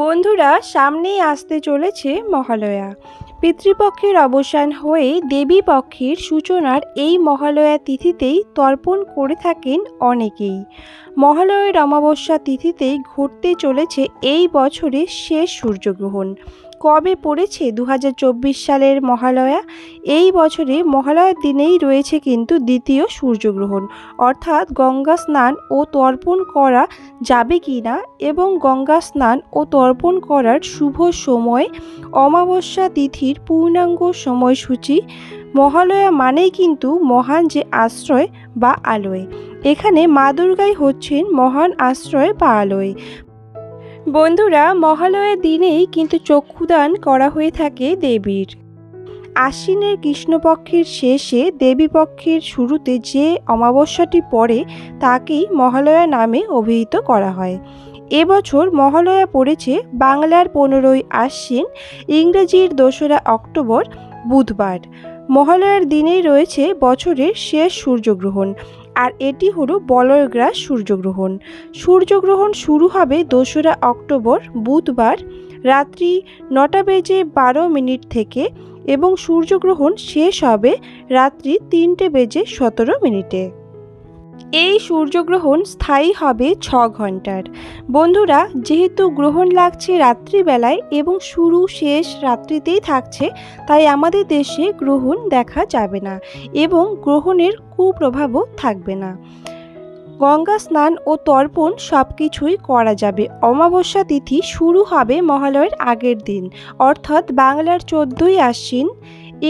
বন্ধুরা, সামনেই আসতে চলেছে মহালয়া। পিতৃপক্ষের অবসান হয়ে দেবী পক্ষের সূচনার এই মহালয়া তিথিতেই তর্পণ করে থাকেন অনেকেই। মহালয়ের অমাবস্যা তিথিতেই ঘটতে চলেছে এই বছরের শেষ সূর্যগ্রহণ। কবে পড়েছে 2024 সালের মহালয়া? এই বছরে মহালয়ার দিনেই রয়েছে কিন্তু দ্বিতীয় সূর্যগ্রহণ, অর্থাৎ গঙ্গা স্নান ও তর্পণ করা যাবে কি না এবং গঙ্গা স্নান ও তর্পণ করার শুভ সময়, অমাবস্যা তিথির পূর্ণাঙ্গ সময়সূচি। মহালয়া মানেই কিন্তু মহান যে আশ্রয় বা আলয়। এখানে মা দুর্গাই হচ্ছেন মহান আশ্রয় বা আলয়। বন্ধুরা, মহালয়ার দিনেই কিন্তু চক্ষুদান করা হয়ে থাকে দেবীর। আশ্বিনের কৃষ্ণপক্ষের শেষে দেবীপক্ষের শুরুতে যে অমাবস্যাটি পড়ে তাকেই মহালয়া নামে অভিহিত করা হয়। এবছর মহালয়া পড়েছে বাংলার 15ই আশ্বিন, ইংরেজির 2রা অক্টোবর বুধবার। মহালয়ার দিনেই রয়েছে বছরের শেষ সূর্যগ্রহণ, আর এটি হলো বলয়গ্রাস সূর্যগ্রহণ। সূর্যগ্রহণ শুরু হবে 2রা অক্টোবর বুধবার রাত্রি 9:12 থেকে এবং সূর্যগ্রহণ শেষ হবে রাত্রি 3:17। এই সূর্যগ্রহণ স্থায়ী হবে 6 ঘন্টার। বন্ধুরা, যেহেতু গ্রহণ লাগছে রাত্রিবেলায় এবং শুরু শেষ রাত্রিতেই থাকছে, তাই আমাদের দেশে গ্রহণ দেখা যাবে না এবং গ্রহণের কুপ্রভাবও থাকবে না। গঙ্গা স্নান ও তর্পণ সব কিছুই করা যাবে। অমাবস্যা তিথি শুরু হবে মহালয়ার আগের দিন, অর্থাৎ বাংলার 14ই আশ্বিন,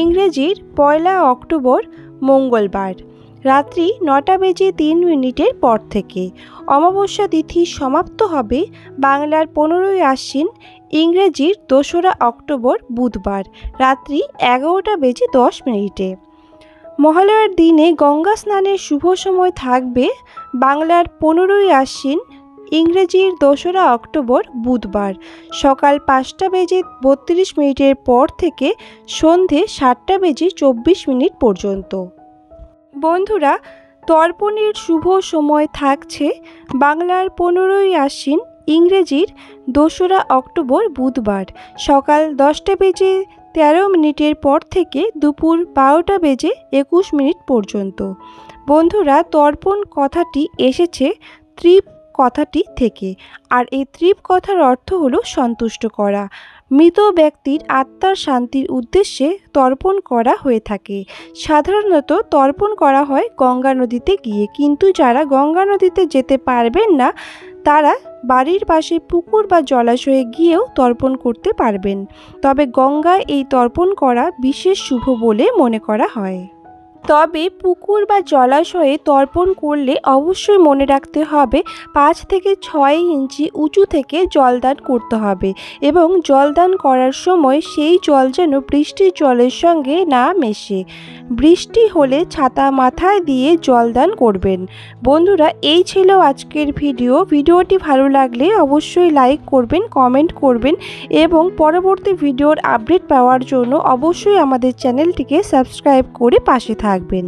ইংরেজির 1 অক্টোবর মঙ্গলবার রাত্রি 9:03 পর থেকে। অমাবস্যা তিথি সমাপ্ত হবে বাংলার 15ই আশ্বিন, ইংরেজির 2রা অক্টোবর বুধবার রাত্রি 11:10। মহালয়ার দিনে গঙ্গা স্নানের শুভ সময় থাকবে বাংলার 15ই আশ্বিন, ইংরেজির 2রা অক্টোবর বুধবার সকাল 5:32 পর থেকে সন্ধে 7:24 পর্যন্ত। বন্ধুরা, তর্পণের শুভ সময় থাকছে বাংলার 15ই আশ্বিন, ইংরেজির 2রা অক্টোবর বুধবার সকাল 10:13 পর থেকে দুপুর 12:21 পর্যন্ত। বন্ধুরা, তর্পণ কথাটি এসেছে তৃপ কথাটি থেকে, আর এই তৃপ কথার অর্থ হলো সন্তুষ্ট করা। মৃত ব্যক্তির আত্মার শান্তির উদ্দেশ্যে তর্পণ করা হয়ে থাকে। সাধারণত তর্পণ করা হয় গঙ্গা নদীতে গিয়ে, কিন্তু যারা গঙ্গা নদীতে যেতে পারবেন না তারা বাড়ির পাশে পুকুর বা জলাশয়ে গিয়েও তর্পণ করতে পারবেন। তবে গঙ্গায় এই তর্পণ করা বিশেষ শুভ বলে মনে করা হয়। তবে পুকুর বা জলাশয়ে তর্পণ করলে অবশ্যই মনে রাখতে হবে 5 থেকে 6 ইঞ্চি উঁচু থেকে জলদান করতে হবে এবং জলদান করার সময় সেই জল যেন বৃষ্টির জলের সঙ্গে না মেশে। বৃষ্টি হলে ছাতা মাথায় দিয়ে জলদান করবেন। বন্ধুরা, এই ছিল আজকের ভিডিওটি ভালো লাগলে অবশ্যই লাইক করবেন, কমেন্ট করবেন এবং পরবর্তী ভিডিওর আপডেট পাওয়ার জন্য অবশ্যই আমাদের চ্যানেলটিকে সাবস্ক্রাইব করে পাশে থাকবেন।